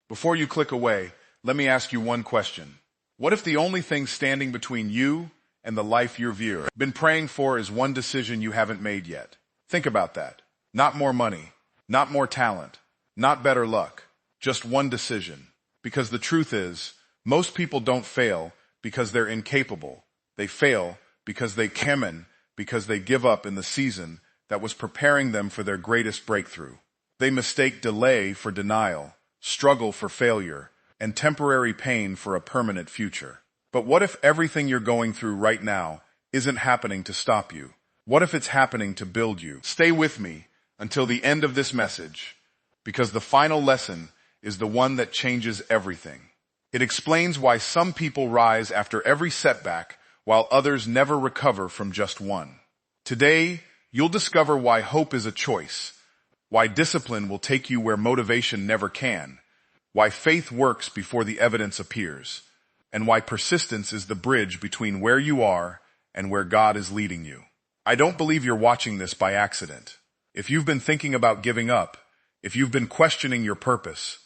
Before you click away, let me ask you one question. What if the only thing standing between you and the life you've been praying for is one decision you haven't made yet? Think about that. Not more money, not more talent, not better luck, just one decision. Because the truth is, most people don't fail because they're incapable. They fail because because they give up in the season that was preparing them for their greatest breakthrough. They mistake delay for denial, struggle for failure, and temporary pain for a permanent future. But what if everything you're going through right now isn't happening to stop you? What if it's happening to build you? Stay with me until the end of this message, because the final lesson is the one that changes everything. It explains why some people rise after every setback while others never recover from just one. Today, you'll discover why hope is a choice, why discipline will take you where motivation never can, why faith works before the evidence appears, and why persistence is the bridge between where you are and where God is leading you. I don't believe you're watching this by accident. If you've been thinking about giving up, if you've been questioning your purpose,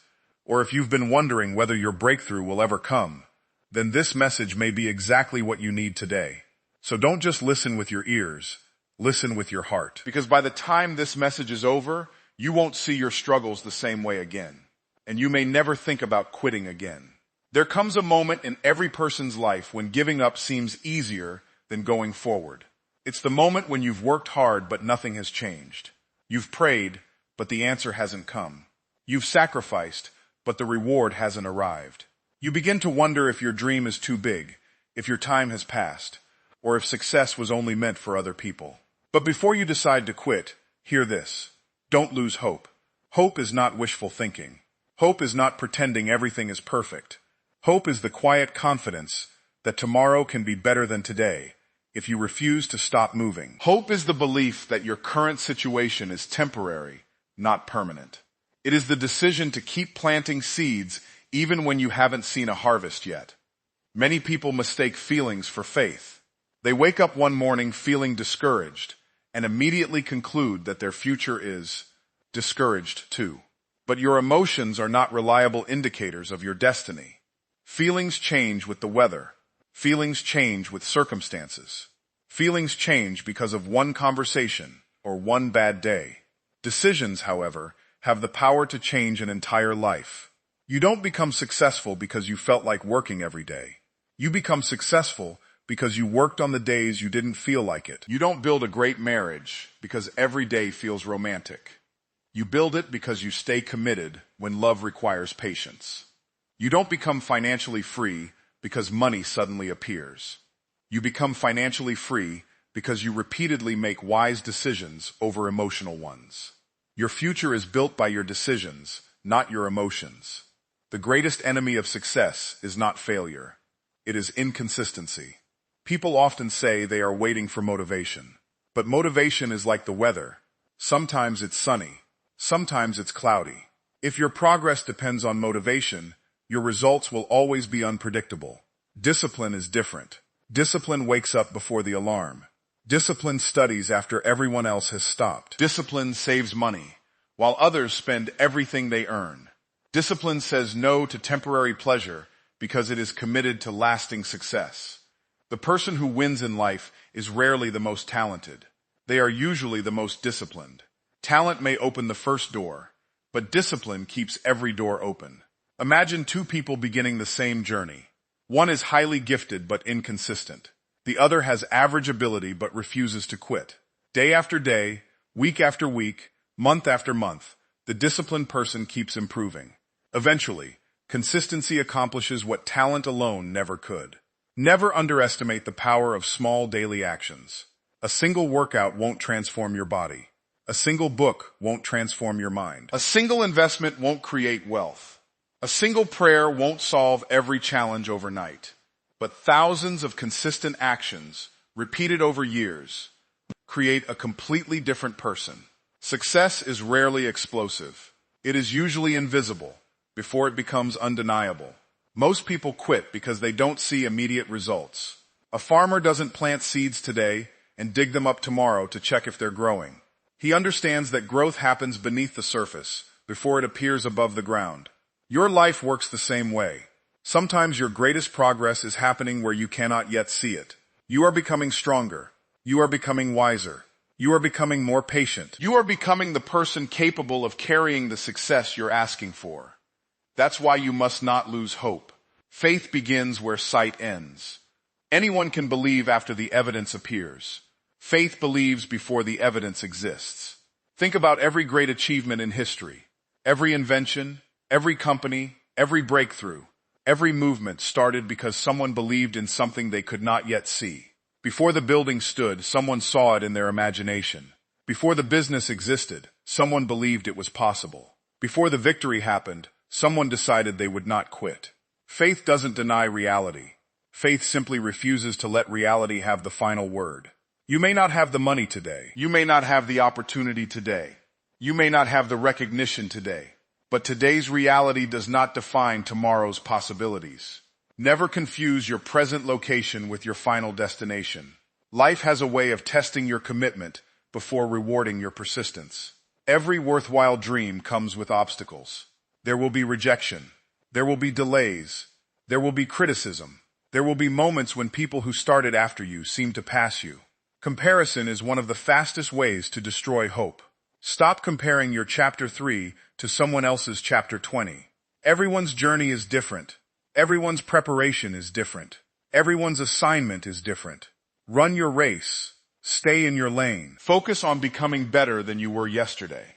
or if you've been wondering whether your breakthrough will ever come, then this message may be exactly what you need today. So don't just listen with your ears, listen with your heart. Because by the time this message is over, you won't see your struggles the same way again. And you may never think about quitting again. There comes a moment in every person's life when giving up seems easier than going forward. It's the moment when you've worked hard but nothing has changed. You've prayed, but the answer hasn't come. You've sacrificed, but the reward hasn't arrived. You begin to wonder if your dream is too big, if your time has passed, or if success was only meant for other people. But before you decide to quit, hear this. Don't lose hope. Hope is not wishful thinking. Hope is not pretending everything is perfect. Hope is the quiet confidence that tomorrow can be better than today if you refuse to stop moving. Hope is the belief that your current situation is temporary, not permanent. It is the decision to keep planting seeds even when you haven't seen a harvest yet. Many people mistake feelings for faith. They wake up one morning feeling discouraged and immediately conclude that their future is discouraged too. But your emotions are not reliable indicators of your destiny. Feelings change with the weather. Feelings change with circumstances. Feelings change because of one conversation or one bad day. Decisions, however, have the power to change an entire life. You don't become successful because you felt like working every day. You become successful because you worked on the days you didn't feel like it. You don't build a great marriage because every day feels romantic. You build it because you stay committed when love requires patience. You don't become financially free because money suddenly appears. You become financially free because you repeatedly make wise decisions over emotional ones. Your future is built by your decisions, not your emotions. The greatest enemy of success is not failure. It is inconsistency. People often say they are waiting for motivation. But motivation is like the weather. Sometimes it's sunny. Sometimes it's cloudy. If your progress depends on motivation, your results will always be unpredictable. Discipline is different. Discipline wakes up before the alarm. Discipline studies after everyone else has stopped. Discipline saves money, while others spend everything they earn. Discipline says no to temporary pleasure because it is committed to lasting success. The person who wins in life is rarely the most talented. They are usually the most disciplined. Talent may open the first door, but discipline keeps every door open. Imagine two people beginning the same journey. One is highly gifted but inconsistent. The other has average ability but refuses to quit. Day after day, week after week, month after month, the disciplined person keeps improving. Eventually, consistency accomplishes what talent alone never could. Never underestimate the power of small daily actions. A single workout won't transform your body. A single book won't transform your mind. A single investment won't create wealth. A single prayer won't solve every challenge overnight. But thousands of consistent actions, repeated over years, create a completely different person. Success is rarely explosive. It is usually invisible before it becomes undeniable. Most people quit because they don't see immediate results. A farmer doesn't plant seeds today and dig them up tomorrow to check if they're growing. He understands that growth happens beneath the surface, before it appears above the ground. Your life works the same way. Sometimes your greatest progress is happening where you cannot yet see it. You are becoming stronger. You are becoming wiser. You are becoming more patient. You are becoming the person capable of carrying the success you're asking for. That's why you must not lose hope. Faith begins where sight ends. Anyone can believe after the evidence appears. Faith believes before the evidence exists. Think about every great achievement in history. Every invention, every company, every breakthrough, every movement started because someone believed in something they could not yet see. Before the building stood, someone saw it in their imagination. Before the business existed, someone believed it was possible. Before the victory happened, someone decided they would not quit. Faith doesn't deny reality. Faith simply refuses to let reality have the final word. You may not have the money today. You may not have the opportunity today. You may not have the recognition today. But today's reality does not define tomorrow's possibilities. Never confuse your present location with your final destination. Life has a way of testing your commitment before rewarding your persistence. Every worthwhile dream comes with obstacles. There will be rejection. There will be delays. There will be criticism. There will be moments when people who started after you seem to pass you. Comparison is one of the fastest ways to destroy hope. Stop comparing your chapter 3 to someone else's chapter 20. Everyone's journey is different. Everyone's preparation is different. Everyone's assignment is different. Run your race. Stay in your lane. Focus on becoming better than you were yesterday.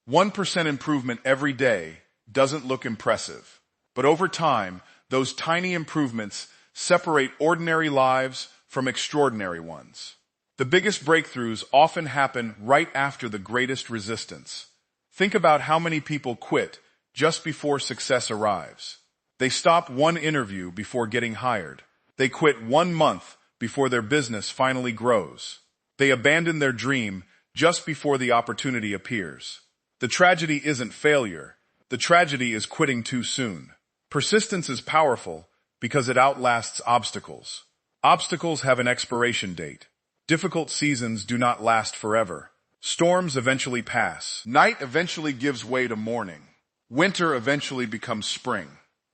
1% improvement every day doesn't look impressive. But over time, those tiny improvements separate ordinary lives from extraordinary ones. The biggest breakthroughs often happen right after the greatest resistance. Think about how many people quit just before success arrives. They stop one interview before getting hired. They quit 1 month before their business finally grows. They abandon their dream just before the opportunity appears. The tragedy isn't failure. The tragedy is quitting too soon. Persistence is powerful because it outlasts obstacles. Obstacles have an expiration date. Difficult seasons do not last forever. Storms eventually pass. Night eventually gives way to morning. Winter eventually becomes spring.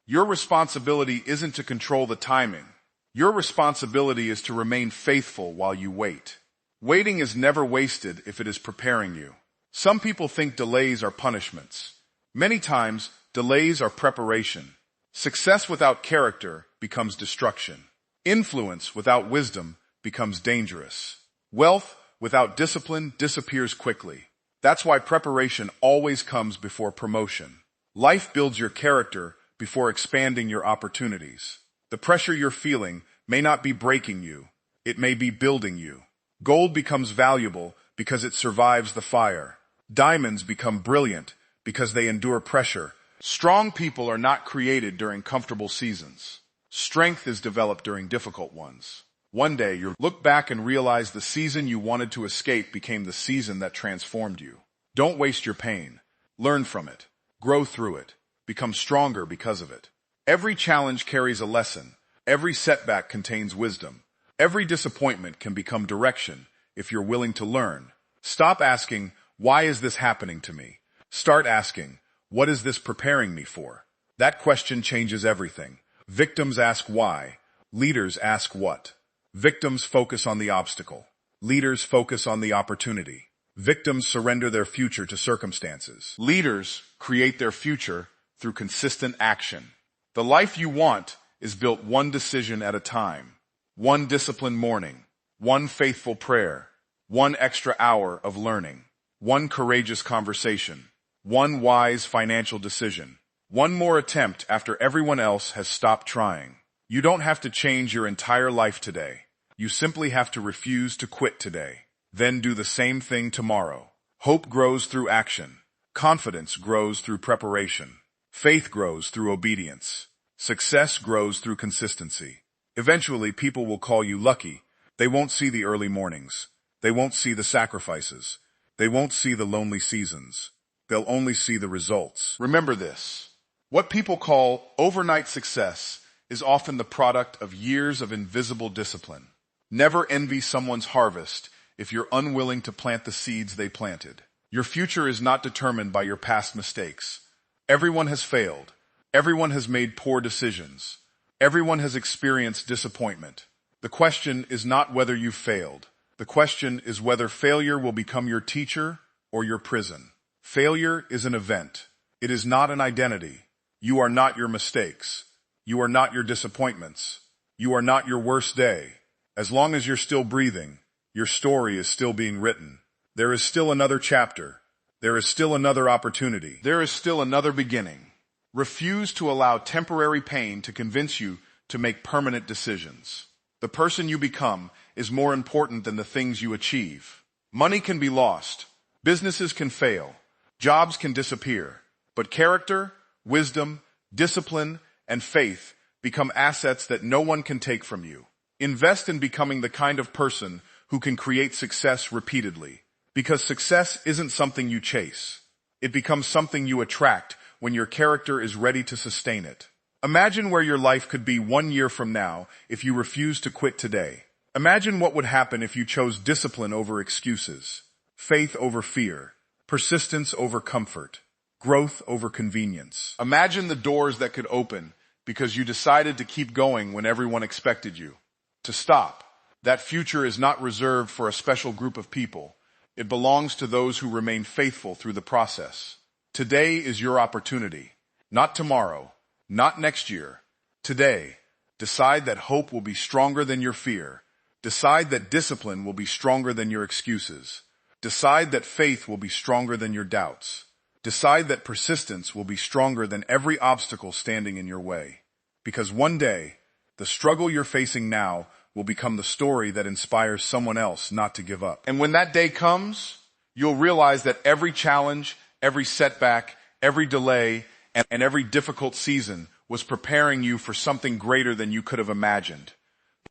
Your responsibility isn't to control the timing. Your responsibility is to remain faithful while you wait. Waiting is never wasted if it is preparing you. Some people think delays are punishments. Many times, delays are preparation. Success without character becomes destruction. Influence without wisdom becomes dangerous. Wealth without discipline disappears quickly. That's why preparation always comes before promotion. Life builds your character before expanding your opportunities. The pressure you're feeling may not be breaking you. It may be building you. Gold becomes valuable because it survives the fire. Diamonds become brilliant because they endure pressure. Strong people are not created during comfortable seasons. Strength is developed during difficult ones. One day, you'll look back and realize the season you wanted to escape became the season that transformed you. Don't waste your pain. Learn from it. Grow through it. Become stronger because of it. Every challenge carries a lesson. Every setback contains wisdom. Every disappointment can become direction if you're willing to learn. Stop asking, why is this happening to me? Start asking, what is this preparing me for? That question changes everything. Victims ask why. Leaders ask what. Victims focus on the obstacle. Leaders focus on the opportunity. Victims surrender their future to circumstances. Leaders create their future through consistent action. The life you want is built one decision at a time. One disciplined morning. One faithful prayer. One extra hour of learning. One courageous conversation. One wise financial decision. One more attempt after everyone else has stopped trying. You don't have to change your entire life today. You simply have to refuse to quit today. Then do the same thing tomorrow. Hope grows through action. Confidence grows through preparation. Faith grows through obedience. Success grows through consistency. Eventually, people will call you lucky. They won't see the early mornings. They won't see the sacrifices. They won't see the lonely seasons. They'll only see the results. Remember this. What people call overnight success is often the product of years of invisible discipline. Never envy someone's harvest if you're unwilling to plant the seeds they planted. Your future is not determined by your past mistakes. Everyone has failed. Everyone has made poor decisions. Everyone has experienced disappointment. The question is not whether you failed. The question is whether failure will become your teacher or your prison. Failure is an event. It is not an identity. You are not your mistakes. You are not your disappointments. You are not your worst day. As long as you're still breathing, your story is still being written. There is still another chapter. There is still another opportunity. There is still another beginning. Refuse to allow temporary pain to convince you to make permanent decisions. The person you become is more important than the things you achieve. Money can be lost. Businesses can fail. Jobs can disappear. But character, wisdom, discipline, and faith become assets that no one can take from you. Invest in becoming the kind of person who can create success repeatedly. Because success isn't something you chase. It becomes something you attract when your character is ready to sustain it. Imagine where your life could be 1 year from now if you refuse to quit today. Imagine what would happen if you chose discipline over excuses, faith over fear, persistence over comfort, growth over convenience. Imagine the doors that could open because you decided to keep going when everyone expected you to stop. That future is not reserved for a special group of people. It belongs to those who remain faithful through the process. Today is your opportunity. Not tomorrow, not next year. Today, decide that hope will be stronger than your fear. Decide that discipline will be stronger than your excuses. Decide that faith will be stronger than your doubts. Decide that persistence will be stronger than every obstacle standing in your way. Because one day, the struggle you're facing now will become the story that inspires someone else not to give up. And when that day comes, you'll realize that every challenge, every setback, every delay, and every difficult season was preparing you for something greater than you could have imagined.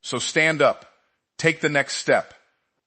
So stand up, take the next step,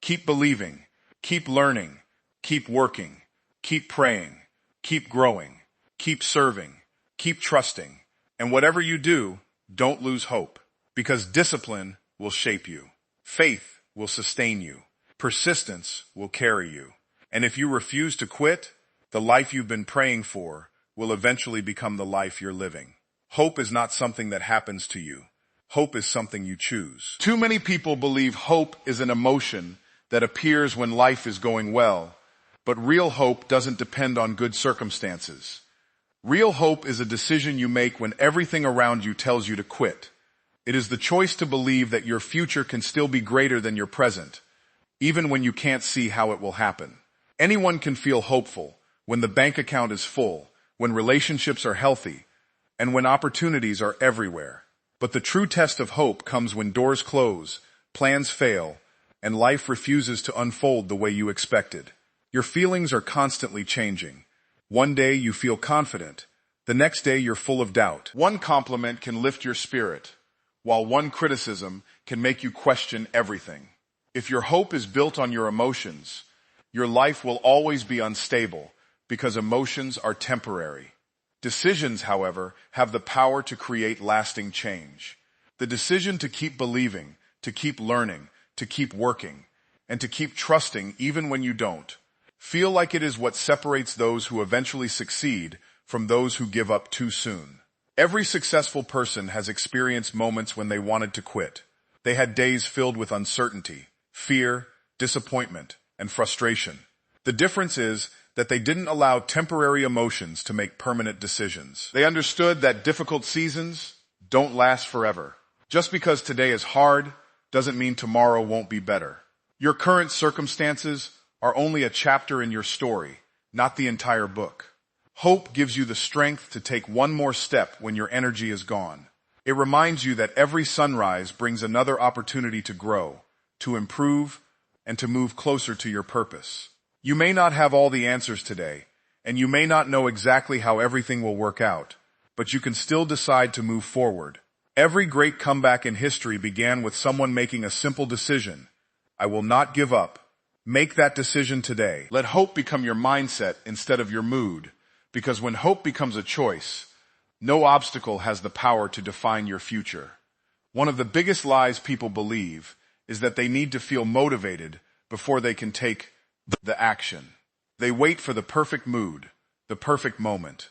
keep believing, keep learning, keep working, keep praying, keep growing, keep serving, keep trusting. And whatever you do, don't lose hope, because discipline will shape you. Faith will sustain you. Persistence will carry you. And if you refuse to quit, the life you've been praying for will eventually become the life you're living. Hope is not something that happens to you. Hope is something you choose. Too many people believe hope is an emotion that appears when life is going well, but real hope doesn't depend on good circumstances. Real hope is a decision you make when everything around you tells you to quit. It is the choice to believe that your future can still be greater than your present, even when you can't see how it will happen. Anyone can feel hopeful when the bank account is full, when relationships are healthy, and when opportunities are everywhere. But the true test of hope comes when doors close, plans fail, and life refuses to unfold the way you expected. Your feelings are constantly changing. One day you feel confident. The next day you're full of doubt. One compliment can lift your spirit, while one criticism can make you question everything. If your hope is built on your emotions, your life will always be unstable because emotions are temporary. Decisions, however, have the power to create lasting change. The decision to keep believing, to keep learning, to keep working, and to keep trusting even when you don't, feel like it is what separates those who eventually succeed from those who give up too soon. Every successful person has experienced moments when they wanted to quit. They had days filled with uncertainty, fear, disappointment, and frustration. The difference is that they didn't allow temporary emotions to make permanent decisions. They understood that difficult seasons don't last forever. Just because today is hard doesn't mean tomorrow won't be better. Your current circumstances are only a chapter in your story, not the entire book. Hope gives you the strength to take one more step when your energy is gone. It reminds you that every sunrise brings another opportunity to grow, to improve, and to move closer to your purpose. You may not have all the answers today, and you may not know exactly how everything will work out, but you can still decide to move forward. Every great comeback in history began with someone making a simple decision. I will not give up. Make that decision today. Let hope become your mindset instead of your mood, because when hope becomes a choice, no obstacle has the power to define your future. One of the biggest lies people believe is that they need to feel motivated before they can take the action. They wait for the perfect mood, the perfect moment.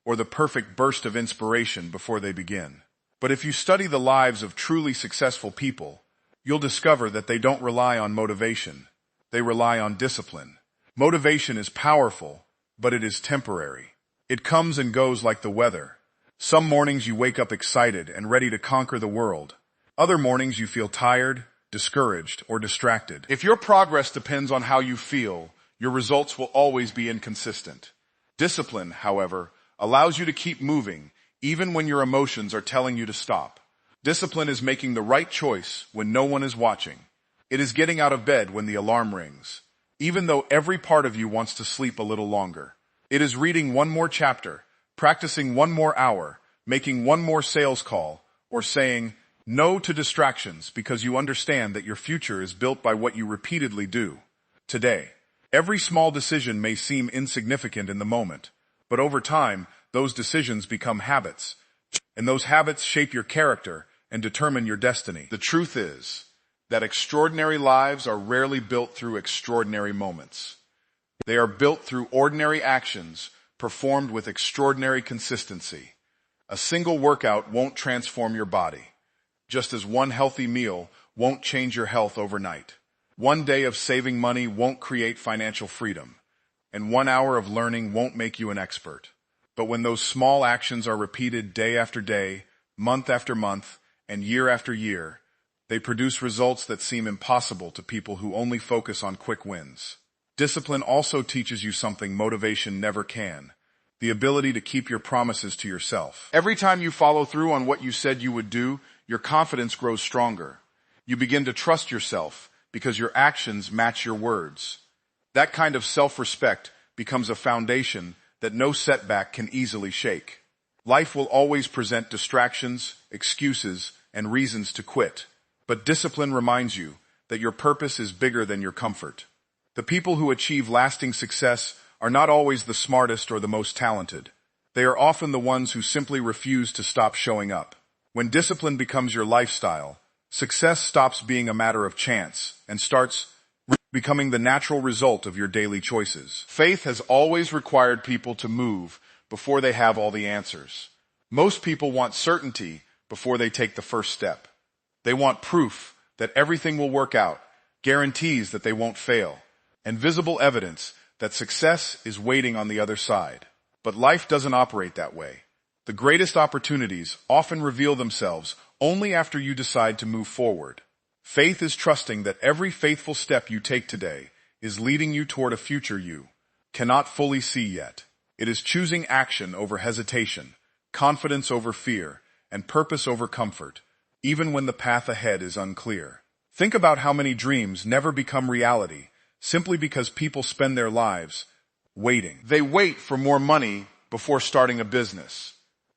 or the perfect burst of inspiration before they begin. But if you study the lives of truly successful people, you'll discover that they don't rely on motivation. They rely on discipline. Motivation is powerful, but it is temporary. It comes and goes like the weather. Some mornings you wake up excited and ready to conquer the world. Other mornings you feel tired, discouraged, or distracted. If your progress depends on how you feel, your results will always be inconsistent. Discipline, however, allows you to keep moving, even when your emotions are telling you to stop. Discipline is making the right choice when no one is watching. It is getting out of bed when the alarm rings, even though every part of you wants to sleep a little longer. It is reading one more chapter, practicing one more hour, making one more sales call, or saying no to distractions because you understand that your future is built by what you repeatedly do. Today, every small decision may seem insignificant in the moment, but over time, those decisions become habits, and those habits shape your character and determine your destiny. The truth is that extraordinary lives are rarely built through extraordinary moments. They are built through ordinary actions performed with extraordinary consistency. A single workout won't transform your body, just as one healthy meal won't change your health overnight. One day of saving money won't create financial freedom, and 1 hour of learning won't make you an expert. But when those small actions are repeated day after day, month after month, and year after year, they produce results that seem impossible to people who only focus on quick wins. Discipline also teaches you something motivation never can: the ability to keep your promises to yourself. Every time you follow through on what you said you would do, your confidence grows stronger. You begin to trust yourself because your actions match your words. That kind of self-respect becomes a foundation that no setback can easily shake. Life will always present distractions, excuses, and reasons to quit. But discipline reminds you that your purpose is bigger than your comfort. The people who achieve lasting success are not always the smartest or the most talented. They are often the ones who simply refuse to stop showing up. When discipline becomes your lifestyle, success stops being a matter of chance and starts becoming the natural result of your daily choices. Faith has always required people to move before they have all the answers. Most people want certainty before they take the first step. They want proof that everything will work out, guarantees that they won't fail, and visible evidence that success is waiting on the other side. But life doesn't operate that way. The greatest opportunities often reveal themselves only after you decide to move forward. Faith is trusting that every faithful step you take today is leading you toward a future you cannot fully see yet. It is choosing action over hesitation, confidence over fear, and purpose over comfort, even when the path ahead is unclear. Think about how many dreams never become reality simply because people spend their lives waiting. They wait for more money before starting a business.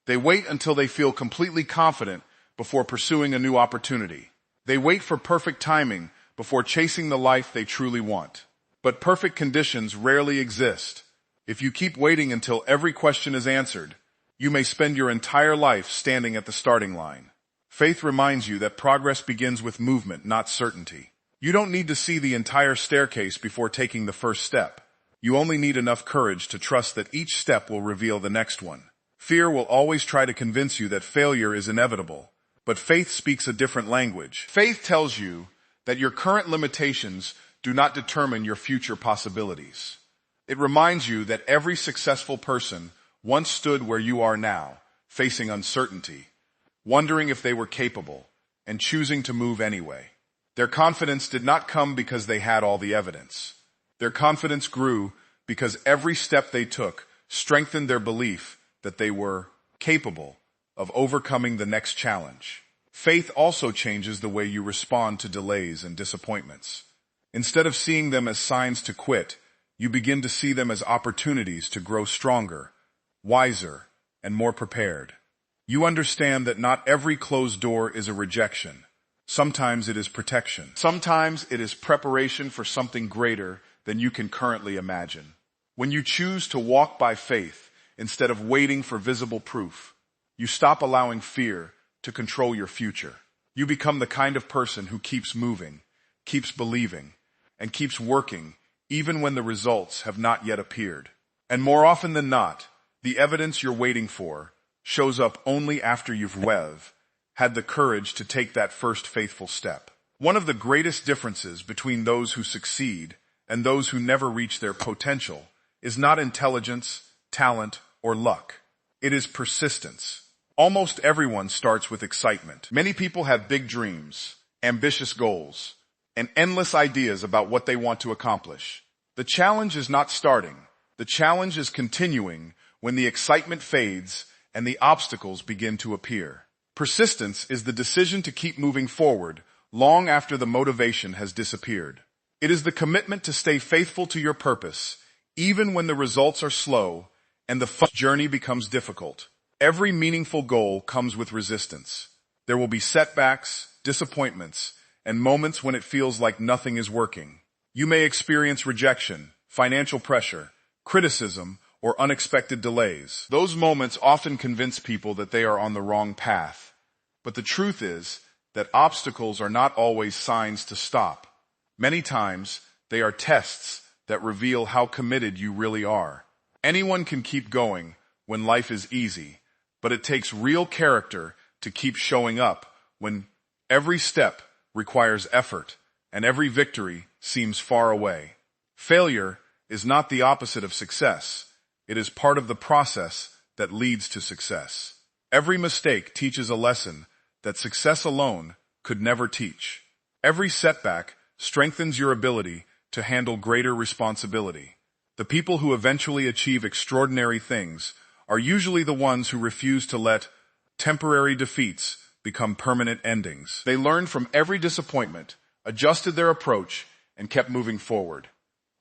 They wait until they feel completely confident before pursuing a new opportunity. They wait for perfect timing before chasing the life they truly want. But perfect conditions rarely exist. If you keep waiting until every question is answered, you may spend your entire life standing at the starting line. Faith reminds you that progress begins with movement, not certainty. You don't need to see the entire staircase before taking the first step. You only need enough courage to trust that each step will reveal the next one. Fear will always try to convince you that failure is inevitable, but faith speaks a different language. Faith tells you that your current limitations do not determine your future possibilities. It reminds you that every successful person once stood where you are now, facing uncertainty, wondering if they were capable, and choosing to move anyway. Their confidence did not come because they had all the evidence. Their confidence grew because every step they took strengthened their belief that they were capable of overcoming the next challenge. Faith also changes the way you respond to delays and disappointments. Instead of seeing them as signs to quit, you begin to see them as opportunities to grow stronger, wiser, and more prepared. You understand that not every closed door is a rejection. Sometimes it is protection. Sometimes it is preparation for something greater than you can currently imagine. When you choose to walk by faith instead of waiting for visible proof, you stop allowing fear to control your future. You become the kind of person who keeps moving, keeps believing, and keeps working even when the results have not yet appeared. And more often than not, The evidence you're waiting for shows up only after you've had the courage to take that first faithful step. One of the greatest differences between those who succeed and those who never reach their potential is not intelligence, talent, or luck. It is persistence. Almost everyone starts with excitement. Many people have big dreams, ambitious goals, and endless ideas about what they want to accomplish. The challenge is not starting. The challenge is continuing when the excitement fades and the obstacles begin to appear. Persistence is the decision to keep moving forward long after the motivation has disappeared. It is the commitment to stay faithful to your purpose, even when the results are slow and the journey becomes difficult. Every meaningful goal comes with resistance. There will be setbacks, disappointments, and moments when it feels like nothing is working. You may experience rejection, financial pressure, criticism, or unexpected delays. Those moments often convince people that they are on the wrong path. But the truth is that obstacles are not always signs to stop. Many times, they are tests that reveal how committed you really are. Anyone can keep going when life is easy, but it takes real character to keep showing up when every step requires effort and every victory seems far away. Failure is not the opposite of success. It is part of the process that leads to success. Every mistake teaches a lesson that success alone could never teach. Every setback strengthens your ability to handle greater responsibility. The people who eventually achieve extraordinary things are usually the ones who refuse to let temporary defeats become permanent endings. They learned from every disappointment, adjusted their approach, and kept moving forward,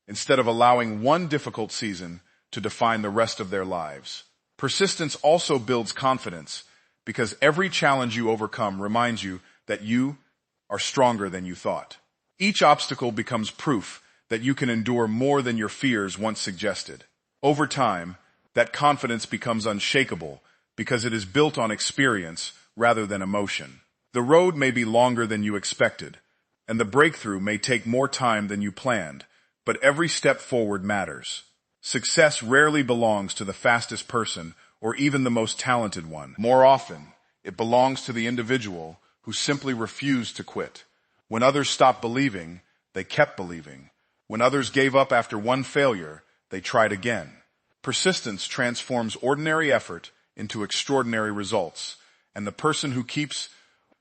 instead of allowing one difficult season to define the rest of their lives. Persistence also builds confidence because every challenge you overcome reminds you that you are stronger than you thought. Each obstacle becomes proof that you can endure more than your fears once suggested. Over time, that confidence becomes unshakable because it is built on experience rather than emotion. The road may be longer than you expected, and the breakthrough may take more time than you planned, but every step forward matters. Success rarely belongs to the fastest person or even the most talented one. More often, it belongs to the individual who simply refused to quit. When others stopped believing, they kept believing. When others gave up after one failure, they tried again. Persistence transforms ordinary effort into extraordinary results, and the person who keeps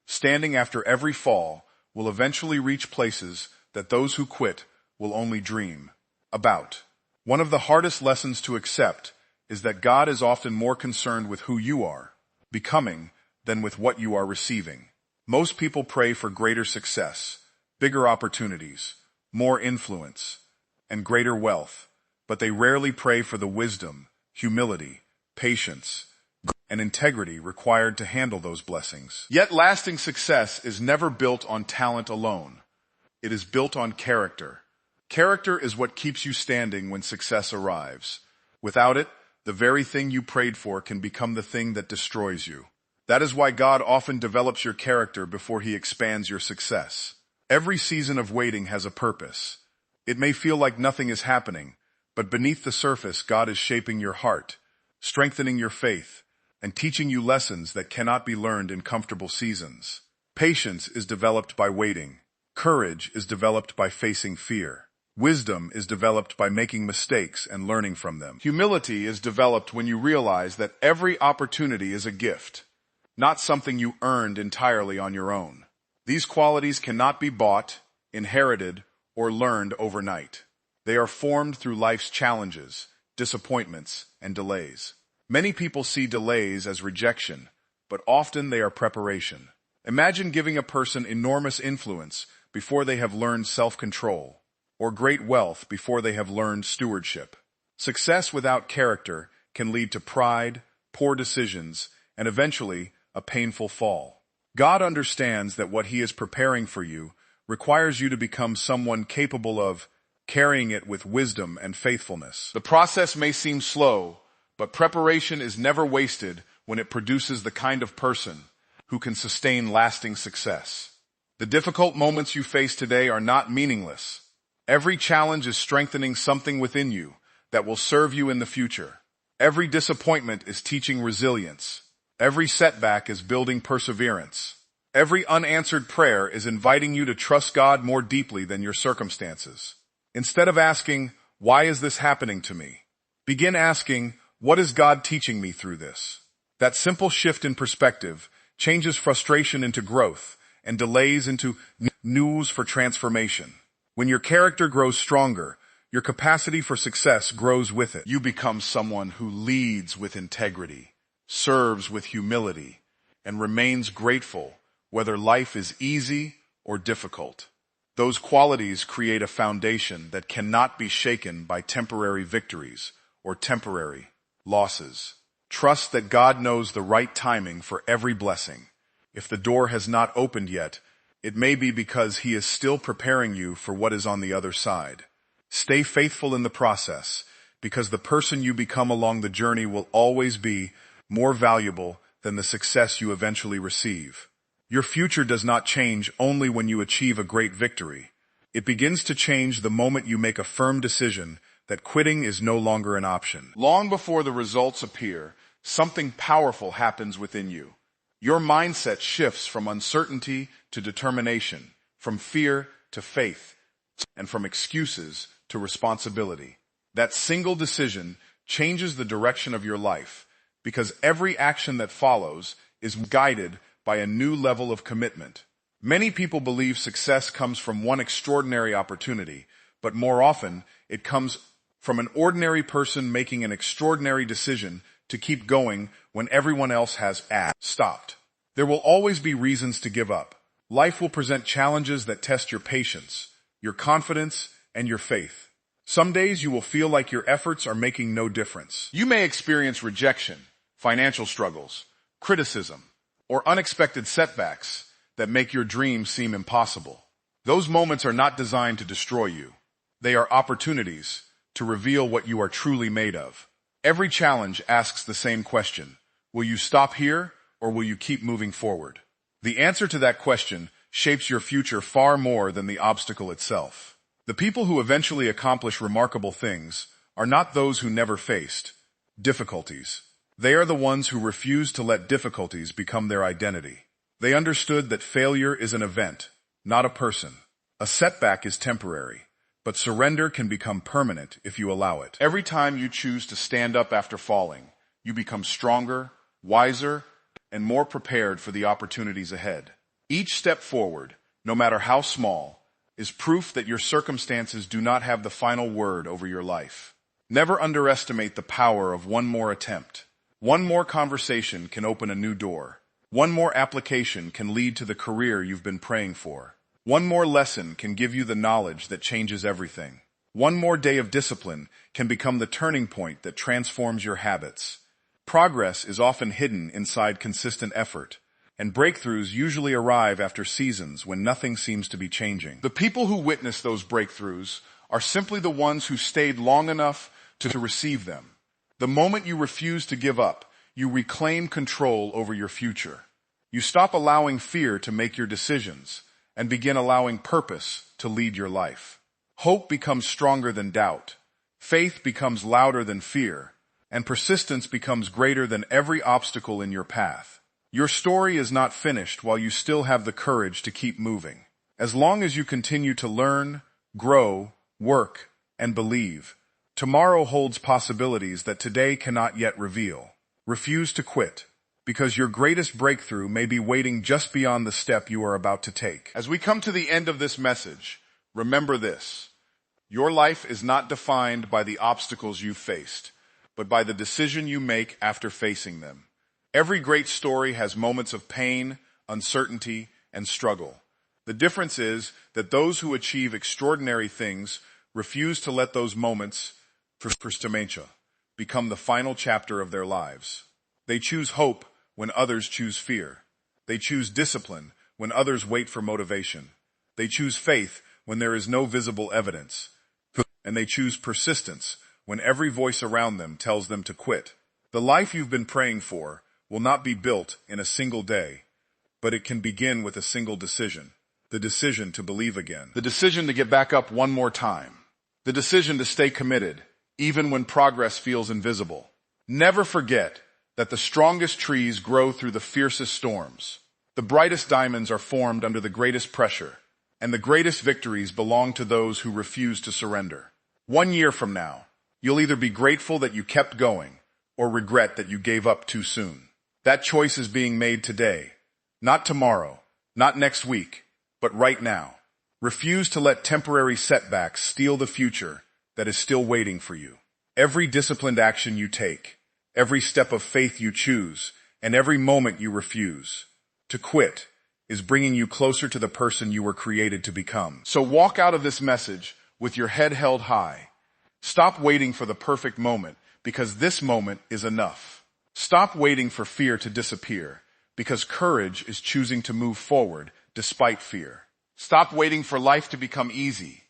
standing after every fall will eventually reach places that those who quit will only dream about. One of the hardest lessons to accept is that God is often more concerned with who you are becoming than with what you are receiving. Most people pray for greater success, bigger opportunities, more influence, and greater wealth, but they rarely pray for the wisdom, humility, patience, and integrity required to handle those blessings. Yet lasting success is never built on talent alone. It is built on character. Character is what keeps you standing when success arrives. Without it, the very thing you prayed for can become the thing that destroys you. That is why God often develops your character before he expands your success. Every season of waiting has a purpose. It may feel like nothing is happening, but beneath the surface, God is shaping your heart, strengthening your faith, and teaching you lessons that cannot be learned in comfortable seasons. Patience is developed by waiting. Courage is developed by facing fear. Wisdom is developed by making mistakes and learning from them. Humility is developed when you realize that every opportunity is a gift, not something you earned entirely on your own. These qualities cannot be bought, inherited, or learned overnight. They are formed through life's challenges, disappointments, and delays. Many people see delays as rejection, but often they are preparation. Imagine giving a person enormous influence before they have learned self-control, or great wealth before they have learned stewardship. Success without character can lead to pride, poor decisions, and eventually a painful fall. God understands that what he is preparing for you requires you to become someone capable of carrying it with wisdom and faithfulness. The process may seem slow, but preparation is never wasted when it produces the kind of person who can sustain lasting success. The difficult moments you face today are not meaningless. Every challenge is strengthening something within you that will serve you in the future. Every disappointment is teaching resilience. Every setback is building perseverance. Every unanswered prayer is inviting you to trust God more deeply than your circumstances. Instead of asking, "Why is this happening to me?" begin asking, "What is God teaching me through this?" That simple shift in perspective changes frustration into growth and delays into news for transformation. When your character grows stronger, your capacity for success grows with it. You become someone who leads with integrity, serves with humility, and remains grateful whether life is easy or difficult. Those qualities create a foundation that cannot be shaken by temporary victories or temporary losses. Trust that God knows the right timing for every blessing. If the door has not opened yet, it may be because He is still preparing you for what is on the other side. Stay faithful in the process, because the person you become along the journey will always be more valuable than the success you eventually receive. Your future does not change only when you achieve a great victory. It begins to change the moment you make a firm decision that quitting is no longer an option. Long before the results appear, something powerful happens within you. Your mindset shifts from uncertainty to determination, from fear to faith, and from excuses to responsibility. That single decision changes the direction of your life, because every action that follows is guided by a new level of commitment. Many people believe success comes from one extraordinary opportunity, but more often it comes from an ordinary person making an extraordinary decision to keep going when everyone else has stopped. There will always be reasons to give up. Life will present challenges that test your patience, your confidence, and your faith. Some days you will feel like your efforts are making no difference. You may experience rejection, financial struggles, criticism, or unexpected setbacks that make your dreams seem impossible. Those moments are not designed to destroy you. They are opportunities to reveal what you are truly made of. Every challenge asks the same question: will you stop here, or will you keep moving forward? The answer to that question shapes your future far more than the obstacle itself. The people who eventually accomplish remarkable things are not those who never faced difficulties. They are the ones who refuse to let difficulties become their identity. They understood that failure is an event, not a person. A setback is temporary, but surrender can become permanent if you allow it. Every time you choose to stand up after falling, you become stronger, wiser, and more prepared for the opportunities ahead. Each step forward, no matter how small, is proof that your circumstances do not have the final word over your life. Never underestimate the power of one more attempt. One more conversation can open a new door. One more application can lead to the career you've been praying for. One more lesson can give you the knowledge that changes everything. One more day of discipline can become the turning point that transforms your habits. Progress is often hidden inside consistent effort, and breakthroughs usually arrive after seasons when nothing seems to be changing. The people who witness those breakthroughs are simply the ones who stayed long enough to receive them. The moment you refuse to give up, you reclaim control over your future. You stop allowing fear to make your decisions and begin allowing purpose to lead your life. Hope becomes stronger than doubt. Faith becomes louder than fear, and persistence becomes greater than every obstacle in your path. Your story is not finished while you still have the courage to keep moving. As long as you continue to learn, grow, work, and believe, tomorrow holds possibilities that today cannot yet reveal. Refuse to quit, because your greatest breakthrough may be waiting just beyond the step you are about to take. As we come to the end of this message, remember this: your life is not defined by the obstacles you've faced, but by the decision you make after facing them. Every great story has moments of pain, uncertainty, and struggle. The difference is that those who achieve extraordinary things refuse to let those moments become the final chapter of their lives. They choose hope when others choose fear. They choose discipline when others wait for motivation. They choose faith when there is no visible evidence. And they choose persistence when every voice around them tells them to quit. The life you've been praying for will not be built in a single day, but it can begin with a single decision. The decision to believe again. The decision to get back up one more time. The decision to stay committed, even when progress feels invisible. Never forget that the strongest trees grow through the fiercest storms. The brightest diamonds are formed under the greatest pressure, and the greatest victories belong to those who refuse to surrender. 1 year from now, you'll either be grateful that you kept going or regret that you gave up too soon. That choice is being made today, not tomorrow, not next week, but right now. Refuse to let temporary setbacks steal the future that is still waiting for you. Every disciplined action you take, every step of faith you choose, and every moment you refuse to quit is bringing you closer to the person you were created to become. So walk out of this message with your head held high. Stop waiting for the perfect moment, because this moment is enough. Stop waiting for fear to disappear, because courage is choosing to move forward despite fear. Stop waiting for life to become easy,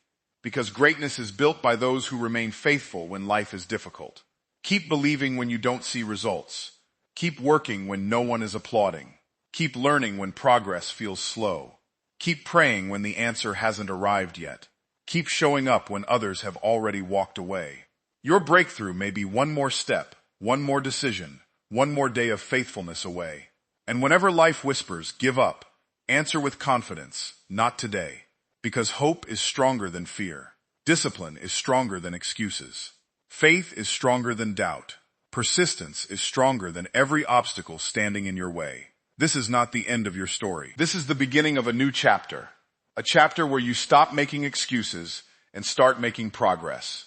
because greatness is built by those who remain faithful when life is difficult. Keep believing when you don't see results. Keep working when no one is applauding. Keep learning when progress feels slow. Keep praying when the answer hasn't arrived yet. Keep showing up when others have already walked away. Your breakthrough may be one more step, one more decision, one more day of faithfulness away. And whenever life whispers, give up, answer with confidence, not today. Because hope is stronger than fear. Discipline is stronger than excuses. Faith is stronger than doubt. Persistence is stronger than every obstacle standing in your way. This is not the end of your story. This is the beginning of a new chapter. A chapter where you stop making excuses and start making progress.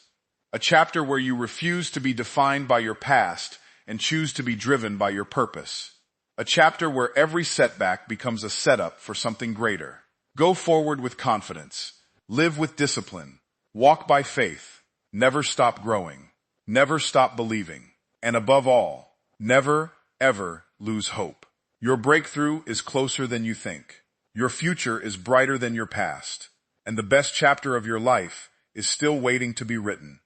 A chapter where you refuse to be defined by your past and choose to be driven by your purpose. A chapter where every setback becomes a setup for something greater. Go forward with confidence. Live with discipline. Walk by faith. Never stop growing. Never stop believing. And above all, never, ever lose hope. Your breakthrough is closer than you think. Your future is brighter than your past. And the best chapter of your life is still waiting to be written.